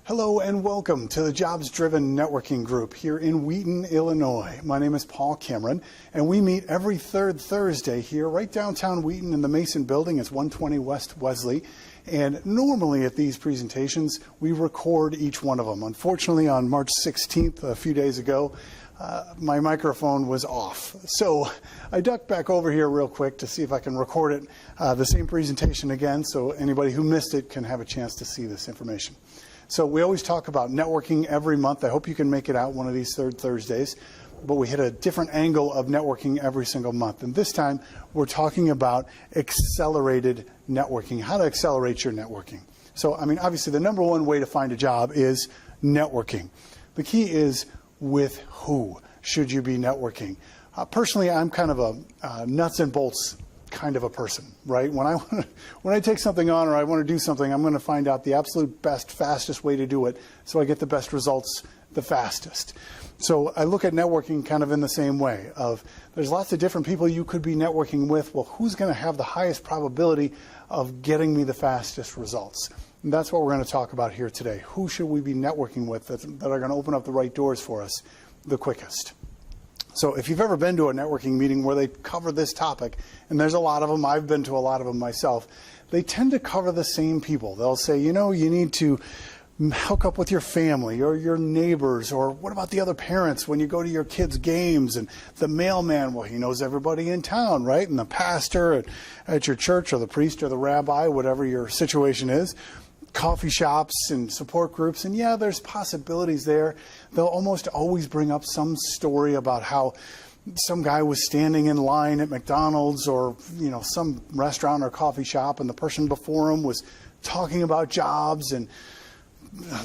Hello and welcome to the Jobs Driven Networking Group here in Wheaton, Illinois. My name is Paul Cameron, and we meet every third Thursday here right downtown Wheaton in the Mason Building. It's 120 West Wesley. And normally at these presentations, we record each one of them. Unfortunately, on March 16th, a few days ago, my microphone was off. So I ducked back over here real quick to see if I can record it, the same presentation again, so anybody who missed it can have a chance to see this information. So we always talk about networking every month. I hope you can make it out one of these third Thursdays. But we hit a different angle of networking every single month. And this time, we're talking about accelerated networking, how to accelerate your networking. So, I mean, obviously, the number one way to find a job is networking. The key is with who should you be networking? Personally, I'm kind of a nuts and bolts kind of a person, right? When I take something on or I want to do something, I'm going to find out the absolute best, fastest way to do it so I get the best results the fastest. So I look at networking kind of in the same way of there's lots of different people you could be networking with. Well, who's going to have the highest probability of getting me the fastest results? And that's what we're going to talk about here today. Who should we be networking with that are going to open up the right doors for us the quickest? So if you've ever been to a networking meeting where they cover this topic, and there's a lot of them, I've been to a lot of them myself, they tend to cover the same people. They'll say, you know, you need to hook up with your family or your neighbors, or what about the other parents when you go to your kids' games, and the mailman, well, he knows everybody in town, right? And the pastor at your church, or the priest or the rabbi, whatever your situation is. Coffee shops and support groups, and yeah, there's possibilities there. They'll almost always bring up some story about how some guy was standing in line at McDonald's or, you know, some restaurant or coffee shop, and the person before him was talking about jobs, and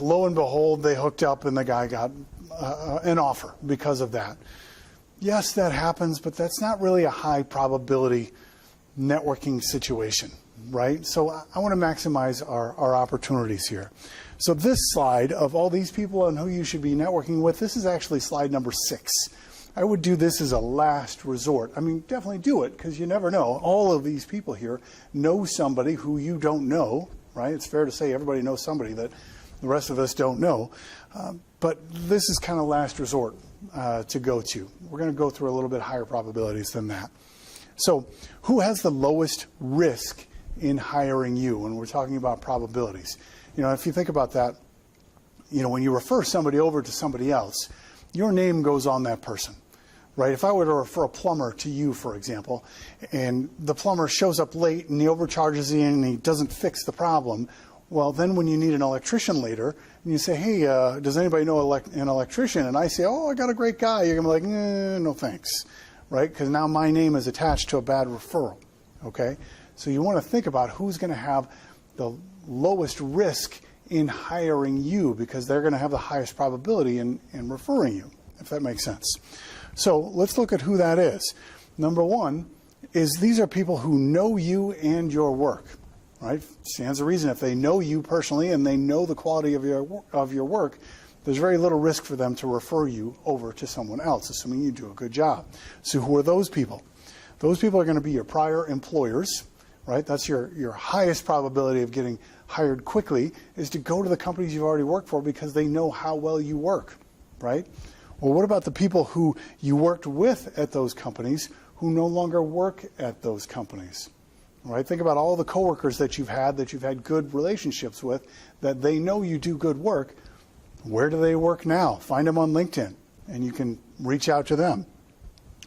lo and behold, they hooked up and the guy got an offer because of that. Yes, that happens, but that's not really a high probability networking situation. Right? So I want to maximize our opportunities here. So this slide of all these people and who you should be networking with, this is actually slide number 6. I would do this as a last resort. I mean, definitely do it because you never know. All of these people here know somebody who you don't know, right? It's fair to say everybody knows somebody that the rest of us don't know. But this is kind of last resort to go to. We're going to go through a little bit higher probabilities than that. So who has the lowest risk in hiring you when we're talking about probabilities? You know, if you think about that, you know, when you refer somebody over to somebody else, your name goes on that person, right? If I were to refer a plumber to you, for example, and the plumber shows up late and he overcharges you and he doesn't fix the problem, well, then when you need an electrician later and you say, hey, does anybody know an electrician? And I say, oh, I got a great guy. You're going to be like, no thanks, right? Because now my name is attached to a bad referral, okay? So you want to think about who's going to have the lowest risk in hiring you because they're going to have the highest probability in referring you, if that makes sense. So let's look at who that is. Number one is these are people who know you and your work, right? Stands to reason if they know you personally and they know the quality of your work, there's very little risk for them to refer you over to someone else, assuming you do a good job. So who are those people? Those people are going to be your prior employers. Right? That's your highest probability of getting hired quickly is to go to the companies you've already worked for because they know how well you work, right? Well, what about the people who you worked with at those companies who no longer work at those companies, right? Think about all the coworkers that you've had good relationships with, that they know you do good work. Where do they work now? Find them on LinkedIn and you can reach out to them.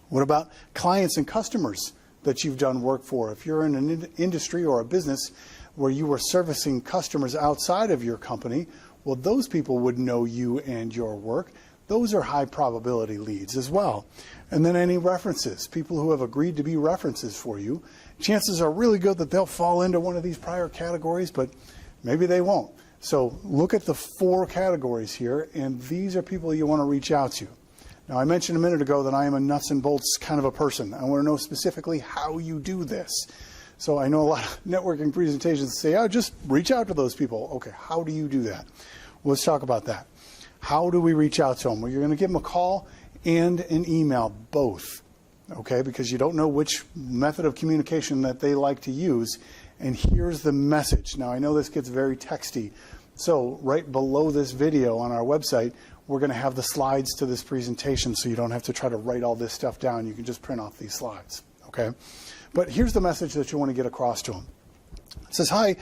What about clients and customers that you've done work for? If you're in an industry or a business where you were servicing customers outside of your company, well, those people would know you and your work. Those are high probability leads as well. And then any references, people who have agreed to be references for you, chances are really good that they'll fall into one of these prior categories, but maybe they won't. So look at the 4 categories here, and these are people you want to reach out to. Now, I mentioned a minute ago that I am a nuts and bolts kind of a person. I want to know specifically how you do this. So I know a lot of networking presentations say, oh, just reach out to those people. Okay, how do you do that? Well, let's talk about that. How do we reach out to them? Well, you're going to give them a call and an email, both, okay, because you don't know which method of communication that they like to use. And here's the message. Now, I know this gets very texty, So right below this video on our website, we're going to have the slides to this presentation, so you don't have to try to write all this stuff down. You can just print off these slides, okay? But here's the message that you want to get across to them. It says, hi,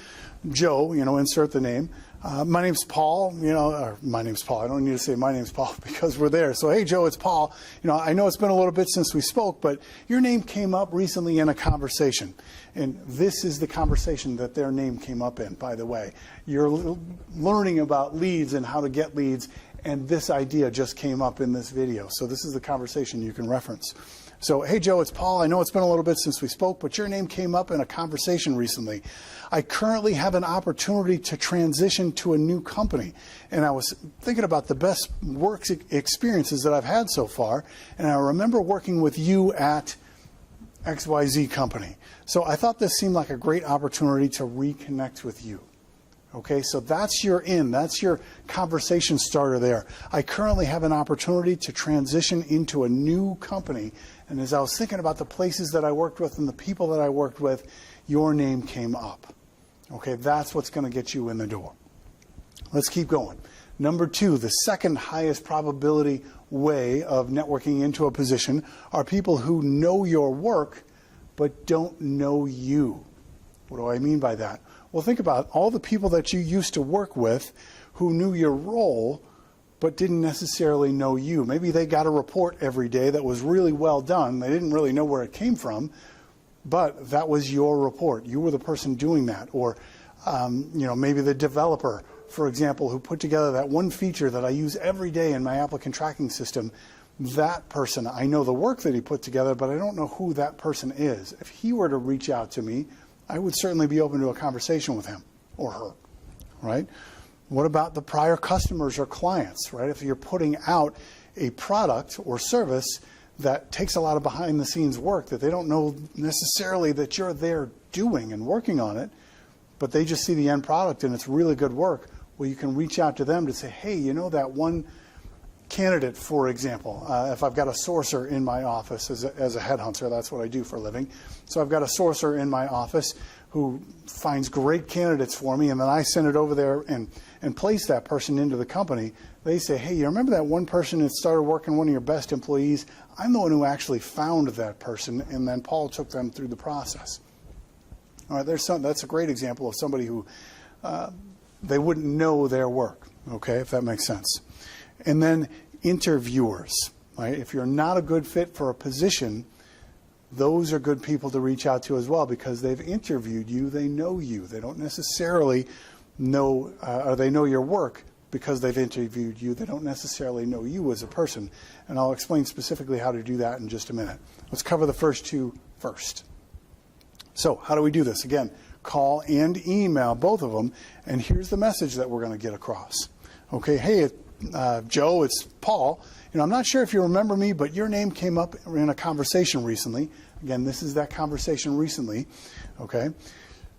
Joe, insert the name. My name's Paul, or my name's Paul. I don't need to say my name's Paul because we're there. So, hey, Joe, it's Paul. I know it's been a little bit since we spoke, but your name came up recently in a conversation. And this is the conversation that their name came up in, by the way. You're learning about leads and how to get leads, and this idea just came up in this video. So this is the conversation you can reference. So, hey, Joe, it's Paul. I know it's been a little bit since we spoke, but your name came up in a conversation recently. I currently have an opportunity to transition to a new company. And I was thinking about the best work experiences that I've had so far. And I remember working with you at XYZ company. So I thought this seemed like a great opportunity to reconnect with you. Okay, so that's your conversation starter there. I currently have an opportunity to transition into a new company. And as I was thinking about the places that I worked with and the people that I worked with, your name came up. Okay, that's what's going to get you in the door. Let's keep going. Number 2, the second highest probability way of networking into a position are people who know your work but don't know you. What do I mean by that? Well, think about all the people that you used to work with who knew your role but didn't necessarily know you. Maybe they got a report every day that was really well done. They didn't really know where it came from, but that was your report. You were the person doing that. Or maybe the developer, for example, who put together that one feature that I use every day in my applicant tracking system. That person, I know the work that he put together, but I don't know who that person is. If he were to reach out to me, I would certainly be open to a conversation with him or her, right? What about the prior customers or clients, right? If you're putting out a product or service that takes a lot of behind-the-scenes work that they don't know necessarily that you're there doing and working on it, but they just see the end product and it's really good work, well, you can reach out to them to say, hey, that one candidate, for example, if I've got a sourcer in my office as a headhunter, that's what I do for a living. So I've got a sourcer in my office who finds great candidates for me, and then I send it over there and place that person into the company. They say, hey, you remember that one person that started working, one of your best employees? I'm the one who actually found that person, and then Paul took them through the process. All right, that's a great example of somebody who they wouldn't know their work, okay, if that makes sense. And then interviewers, right? If you're not a good fit for a position, those are good people to reach out to as well because they've interviewed you, they know you. They don't necessarily know, or they know your work because they've interviewed you. They don't necessarily know you as a person. And I'll explain specifically how to do that in just a minute. Let's cover the first 2 first. So how do we do this? Again, call and email, both of them. And here's the message that we're going to get across. Okay, hey, Joe, it's Paul. I'm not sure if you remember me, but your name came up in a conversation recently. Again, this is that conversation recently. Okay.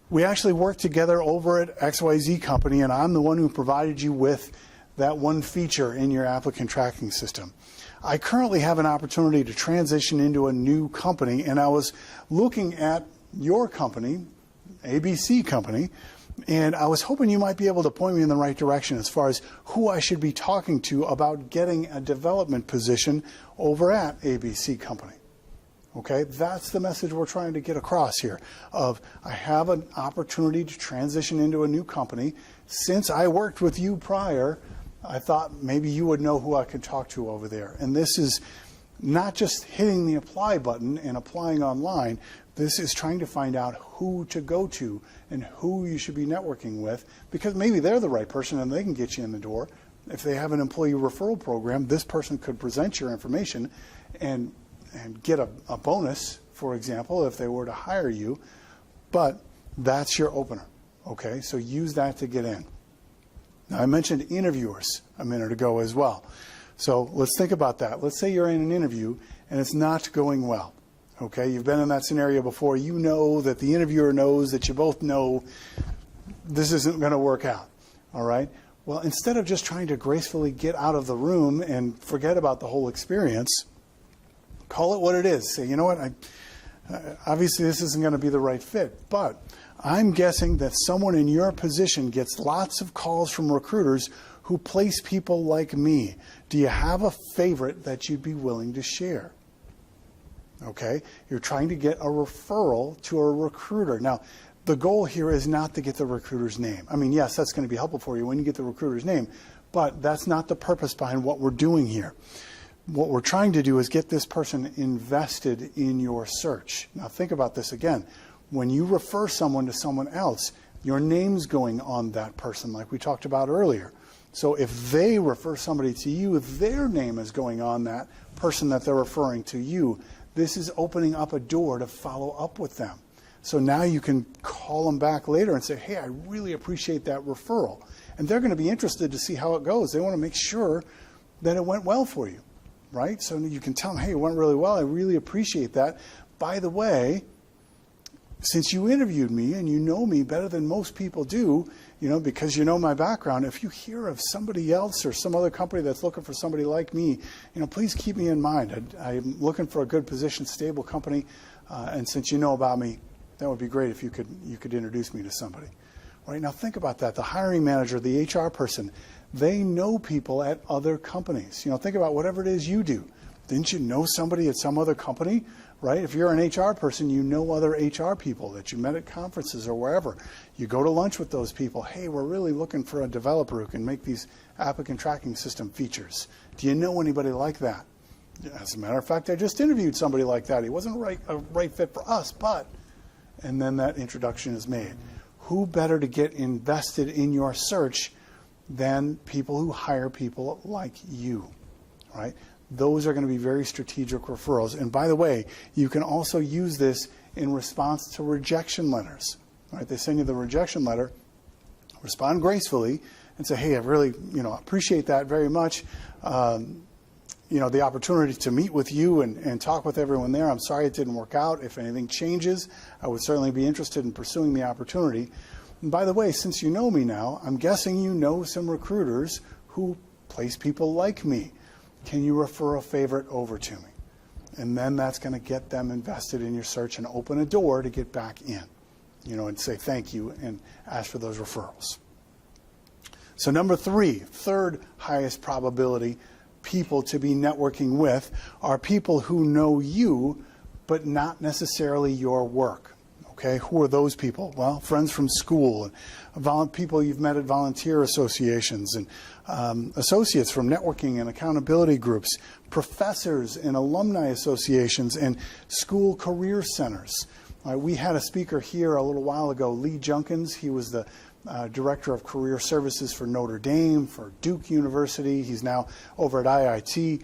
We actually worked together over at XYZ company, and I'm the one who provided you with that one feature in your applicant tracking system. I currently have an opportunity to transition into a new company, and I was looking at your company, ABC company, and I was hoping you might be able to point me in the right direction as far as who I should be talking to about getting a development position over at ABC company. Okay, that's the message we're trying to get across here of I have an opportunity to transition into a new company. Since I worked with you prior, I thought maybe you would know who I could talk to over there. And this is not just hitting the apply button and applying online. This is trying to find out who to go to and who you should be networking with, because maybe they're the right person and they can get you in the door. If they have an employee referral program, this person could present your information and get a bonus, for example, if they were to hire you. But that's your opener. Okay, so use that to get in. Now, I mentioned interviewers a minute ago as well. So let's think about that. Let's say you're in an interview and it's not going well. Okay, you've been in that scenario before. You know that the interviewer knows that you both know this isn't going to work out. All right? Well, instead of just trying to gracefully get out of the room and forget about the whole experience, call it what it is. Say, you know what, obviously this isn't going to be the right fit, but I'm guessing that someone in your position gets lots of calls from recruiters who place people like me. Do you have a favorite that you'd be willing to share? Okay, you're trying to get a referral to a recruiter. Now, the goal here is not to get the recruiter's name. I mean, yes, that's going to be helpful for you when you get the recruiter's name, but that's not the purpose behind what we're doing here. What we're trying to do is get this person invested in your search. Now, think about this again. When you refer someone to someone else, your name's going on that person, like we talked about earlier. So if they refer somebody to you, their name is going on that person that they're referring to you. This is opening up a door to follow up with them. So now you can call them back later and say, hey, I really appreciate that referral. And they're going to be interested to see how it goes. They want to make sure that it went well for you, right? So you can tell them, hey, it went really well. I really appreciate that. By the way, since you interviewed me and you know me better than most people do, because you know my background, if you hear of somebody else or some other company that's looking for somebody like me, please keep me in mind. I'm looking for a good position, stable company, and since you know about me, that would be great if you could introduce me to somebody. Right now, think about that. The hiring manager, the HR person, they know people at other companies. Think about whatever it is you do. Didn't you know somebody at some other company? Right? If you're an HR person, you know other HR people that you met at conferences or wherever. You go to lunch with those people. Hey, we're really looking for a developer who can make these applicant tracking system features. Do you know anybody like that? As a matter of fact, I just interviewed somebody like that. He wasn't a right fit for us, but, and then that introduction is made. Who better to get invested in your search than people who hire people like you, right? Those are going to be very strategic referrals. And by the way, you can also use this in response to rejection letters. Right? They send you the rejection letter, respond gracefully, and say, hey, I really appreciate that very much. The opportunity to meet with you and talk with everyone there. I'm sorry it didn't work out. If anything changes, I would certainly be interested in pursuing the opportunity. And by the way, since you know me now, I'm guessing you know some recruiters who place people like me. Can you refer a favorite over to me? And then that's going to get them invested in your search and open a door to get back in, and say thank you and ask for those referrals. So number 3, third highest probability people to be networking with are people who know you, but not necessarily your work. Okay, who are those people? Well, friends from school, and people you've met at volunteer associations, and associates from networking and accountability groups, professors and alumni associations, and school career centers. We had a speaker here a little while ago, Lee Junkins. He was the Director of Career Services for Notre Dame, for Duke University. He's now over at IIT.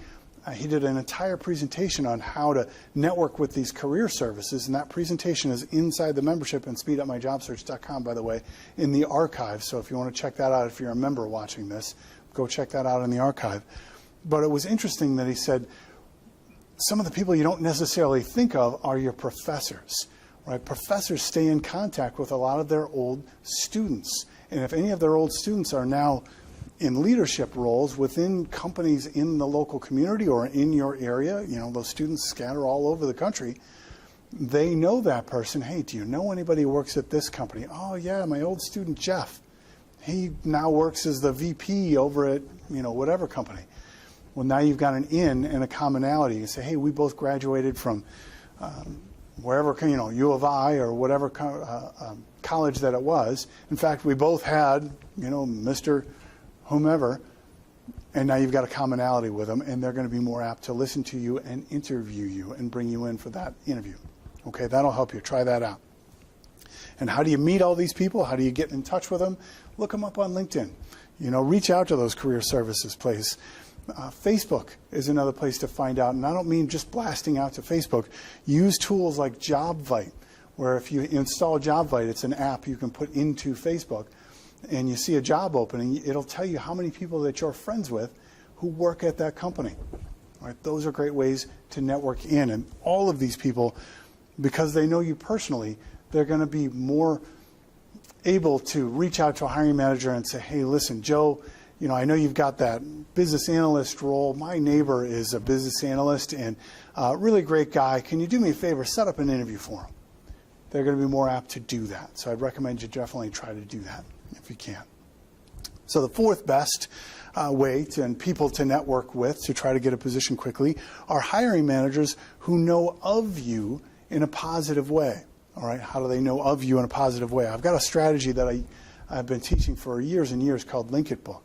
He did an entire presentation on how to network with these career services, and that presentation is inside the membership and speedupmyjobsearch.com, by the way, in the archive. So if you want to check that out, if you're a member watching this, go check that out in the archive. But it was interesting that he said some of the people you don't necessarily think of are your professors. Right? Professors stay in contact with a lot of their old students. And if any of their old students are now in leadership roles within companies in the local community or in your area, those students scatter all over the country, they know that person. Hey, do you know anybody who works at this company? Oh, yeah, my old student Jeff. He now works as the VP over at, whatever company. Well, now you've got an in and a commonality. You say, hey, we both graduated from wherever, U of I or whatever college that it was. In fact, we both had, Mr. whomever, and now you've got a commonality with them, and they're going to be more apt to listen to you and interview you and bring you in for that interview. Okay, that'll help you. Try that out. And how do you meet all these people? How do you get in touch with them? Look them up on LinkedIn. Reach out to those career services places. Facebook is another place to find out, and I don't mean just blasting out to Facebook. Use tools like JobVite, where if you install JobVite, it's an app you can put into Facebook, and you see a job opening, it'll tell you how many people that you're friends with who work at that company. Right? Those are great ways to network in, and all of these people, because they know you personally, they're going to be more able to reach out to a hiring manager and say, hey, listen, Joe, I know you've got that business analyst role. My neighbor is a business analyst and a really great guy. Can you do me a favor, set up an interview for him? they're going to be more apt to do that. So I'd recommend you definitely try to do that if you can. So the fourth best way and people to network with to try to get a position quickly are hiring managers who know of you in a positive way. All right, how do they know of you in a positive way? I've got a strategy that I've been teaching for years and years called Link It Book,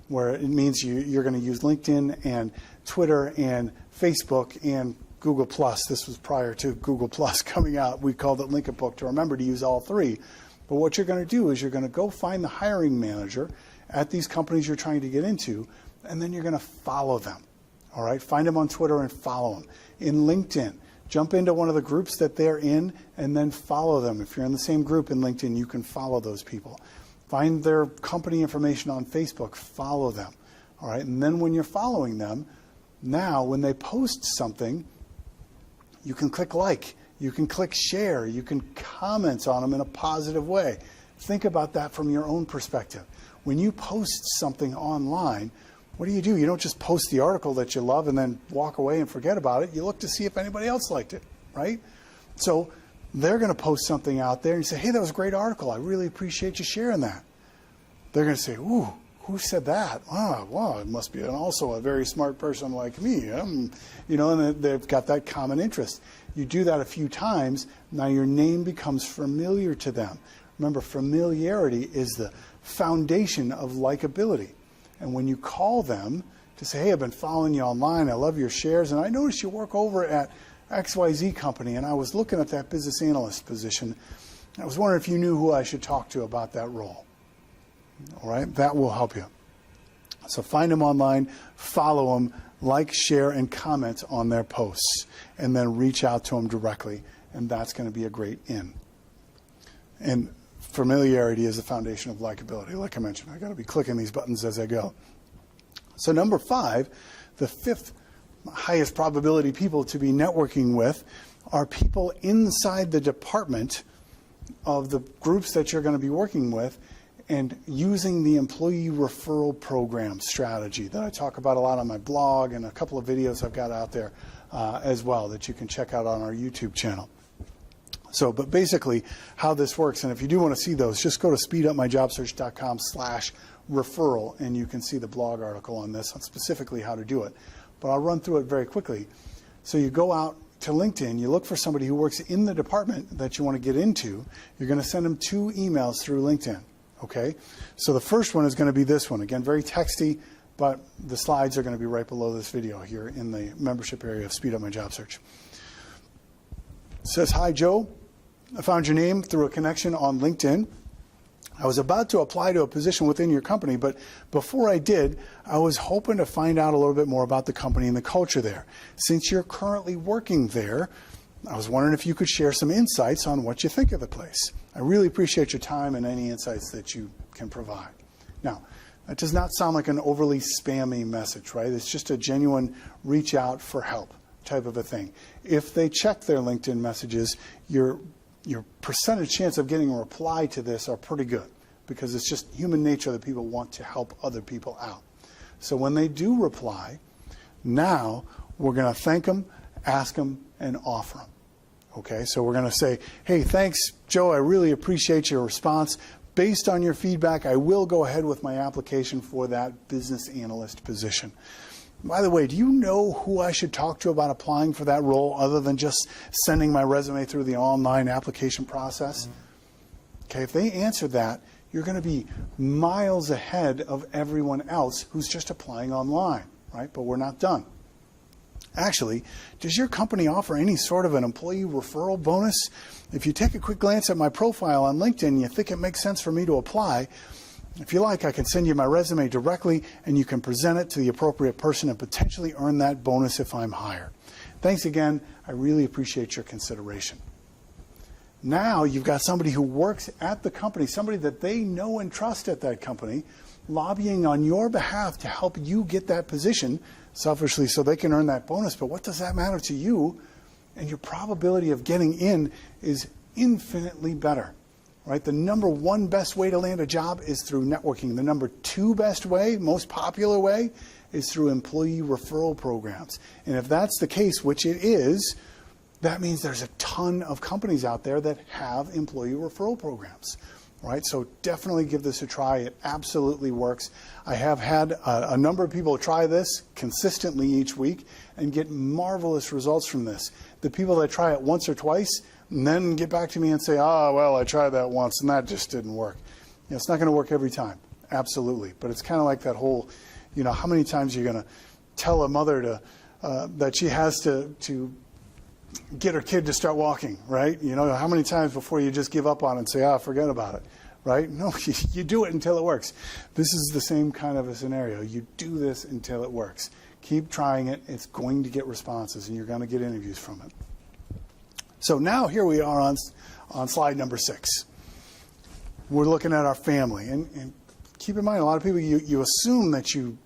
where it means you're going to use LinkedIn and Twitter and Facebook and Google+. This was prior to Google+ coming out. We called it Link It Book to remember to use all three. But what you're going to do is you're going to go find the hiring manager at these companies you're trying to get into, and then you're going to follow them. All right, find them on Twitter and follow them. In LinkedIn, jump into one of the groups that they're in and then follow them. If you're in the same group in LinkedIn, you can follow those people. Find their company information on Facebook, follow them. All right, and then when you're following them, now when they post something, you can click like, you can click share, you can comment on them in a positive way. Think about that from your own perspective. When you post something online, what do? You don't just post the article that you love and then walk away and forget about it. You look to see if anybody else liked it, right? So they're going to post something out there and say, hey, that was a great article. I really appreciate you sharing that. They're going to say, ooh, who said that? Oh, well, it must be also a very smart person like me. And they've got that common interest. You do that a few times, now your name becomes familiar to them. Remember, familiarity is the foundation of likability. And when you call them to say, hey, I've been following you online, I love your shares, and I noticed you work over at XYZ company, and I was looking at that business analyst position. I was wondering if you knew who I should talk to about that role. All right, that will help you. So find them online, follow them, like, share, and comment on their posts, and then reach out to them directly, and that's going to be a great in. And familiarity is the foundation of likability. Like I mentioned, I got to be clicking these buttons as I go. So number 5, the fifth highest probability people to be networking with are people inside the department of the groups that you're going to be working with, and using the employee referral program strategy that I talk about a lot on my blog and a couple of videos I've got out there as well that you can check out on our YouTube channel. So, but basically how this works, and if you do want to see those, just go to speedupmyjobsearch.com/referral and you can see the blog article on this, on specifically how to do it. But I'll run through it very quickly. So you go out to LinkedIn, you look for somebody who works in the department that you want to get into. You're going to send them 2 emails through LinkedIn. Okay, so the first one is going to be this one. Again, very texty, but the slides are going to be right below this video here in the membership area of Speed Up My Job Search. It says, hi, Joe. I found your name through a connection on LinkedIn. I was about to apply to a position within your company, but before I did, I was hoping to find out a little bit more about the company and the culture there. Since you're currently working there, I was wondering if you could share some insights on what you think of the place. I really appreciate your time and any insights that you can provide. Now, that does not sound like an overly spammy message, right? It's just a genuine reach out for help type of a thing. If they check their LinkedIn messages, your percentage chance of getting a reply to this are pretty good, because it's just human nature that people want to help other people out. So when they do reply, now we're going to thank them, ask them, and offer them. Okay, so we're going to say, hey, thanks, Joe. I really appreciate your response. Based on your feedback, I will go ahead with my application for that business analyst position. By the way, do you know who I should talk to about applying for that role other than just sending my resume through the online application process? Okay, if they answer that, you're going to be miles ahead of everyone else who's just applying online, right? But we're not done. Actually, does your company offer any sort of an employee referral bonus? If you take a quick glance at my profile on LinkedIn and you think it makes sense for me to apply, if you like, I can send you my resume directly and you can present it to the appropriate person and potentially earn that bonus if I'm hired. Thanks again. I really appreciate your consideration. Now you've got somebody who works at the company, somebody that they know and trust at that company, lobbying on your behalf to help you get that position, selfishly so they can earn that bonus. But what does that matter to you? And your probability of getting in is infinitely better, right? The number 1 best way to land a job is through networking. The number 2 best way, most popular way, is through employee referral programs. And if that's the case, which it is, that means there's a ton of companies out there that have employee referral programs. Right, so definitely give this a try. It absolutely works. I have had a number of people try this consistently each week and get marvelous results from this. The people that try it once or twice and then get back to me and say, oh, well, I tried that once and that just didn't work. It's not going to work every time, absolutely. But it's kind of like that whole, how many times you're going to tell a mother that she has to get her kid to start walking, right? How many times before you just give up on it and say, forget about it, right? No, you do it until it works. This is the same kind of a scenario. You do this until it works. Keep trying it. It's going to get responses, and you're going to get interviews from it. So now here we are on slide number 6. We're looking at our family. And keep in mind, a lot of people, you assume that you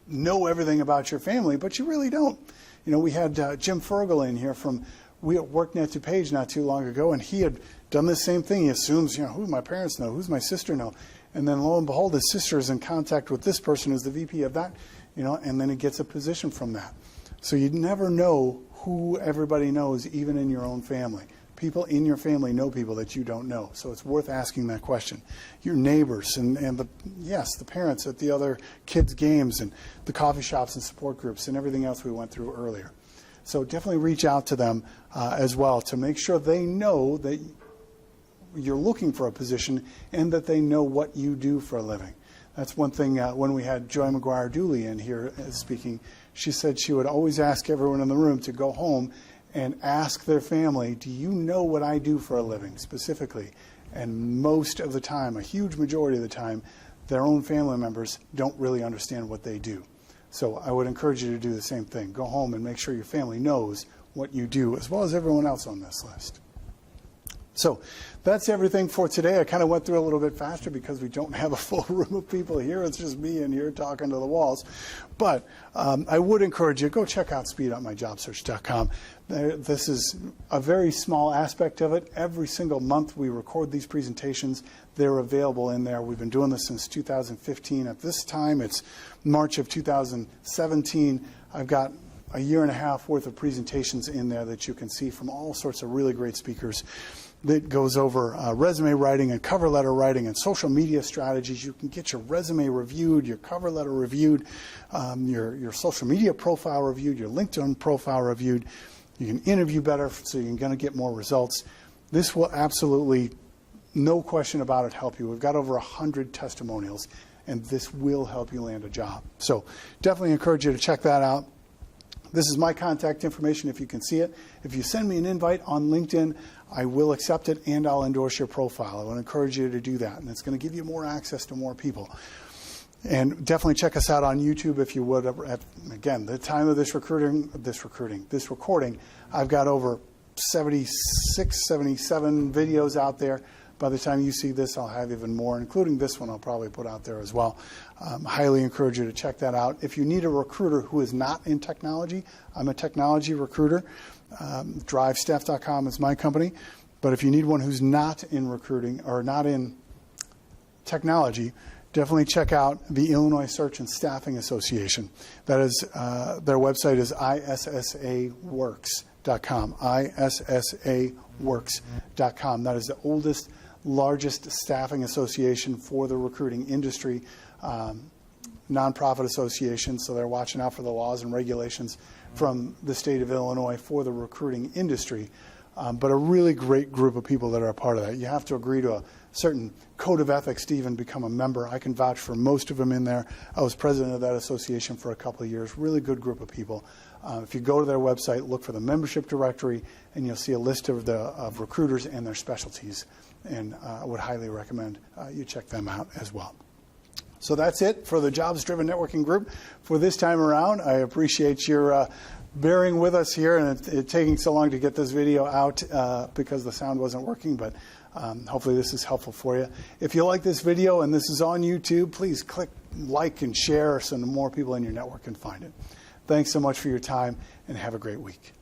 know everything about your family, but you really don't. We had Jim Fergal in here from WorkNet to Page not too long ago, and he had done the same thing. He assumes, who my parents know, who's my sister know, and then lo and behold, his sister is in contact with this person who's the VP of that, and then he gets a position from that. So you never know who everybody knows, even in your own family. People in your family know people that you don't know, so it's worth asking that question. Your neighbors and the parents at the other kids' games and the coffee shops and support groups and everything else we went through earlier. So definitely reach out to them as well to make sure they know that you're looking for a position and that they know what you do for a living. That's one thing when we had Joy McGuire-Dooley in here speaking, she said she would always ask everyone in the room to go home and ask their family, do you know what I do for a living specifically? And most of the time, a huge majority of the time, their own family members don't really understand what they do. So I would encourage you to do the same thing. Go home and make sure your family knows what you do, as well as everyone else on this list. So that's everything for today. I kind of went through a little bit faster because we don't have a full room of people here. It's just me in here talking to the walls. But I would encourage you, go check out speedupmyjobsearch.com. This is a very small aspect of it. Every single month we record these presentations. They're available in there. We've been doing this since 2015. At this time, it's March of 2017. I've got a year and a half worth of presentations in there that you can see from all sorts of really great speakers that goes over resume writing and cover letter writing and social media strategies. You can get your resume reviewed, your cover letter reviewed, your social media profile reviewed, your LinkedIn profile reviewed. You can interview better so you're going to get more results. This will absolutely, no question about it, help you. We've got over 100 testimonials, and this will help you land a job. So definitely encourage you to check that out. This is my contact information if you can see it. If you send me an invite on LinkedIn, I will accept it and I'll endorse your profile. I would encourage you to do that, and it's going to give you more access to more people. And definitely check us out on YouTube if you would. Again, the time of this recording, I've got over 76, 77 videos out there. By the time you see this, I'll have even more, including this one I'll probably put out there as well. Highly encourage you to check that out. If you need a recruiter who is not in technology, I'm a technology recruiter. DriveStaff.com is my company. But if you need one who's not in recruiting or not in technology, definitely check out the Illinois Search and Staffing Association. That is, their website is issaworks.com, issaworks.com. That is the oldest, largest staffing association for the recruiting industry, nonprofit association, so they're watching out for the laws and regulations from the state of Illinois for the recruiting industry, but a really great group of people that are a part of that. You have to agree to a certain code of ethics to even become a member. I can vouch for most of them in there. I was president of that association for a couple of years. Really good group of people. If you go to their website, look for the membership directory, and you'll see a list of recruiters and their specialties. And I would highly recommend you check them out as well. So that's it for the Jobs Driven Networking Group for this time around. I appreciate your bearing with us here and it taking so long to get this video out because the sound wasn't working, but hopefully this is helpful for you. If you like this video and this is on YouTube, please click like and share so more people in your network can find it. Thanks so much for your time and have a great week.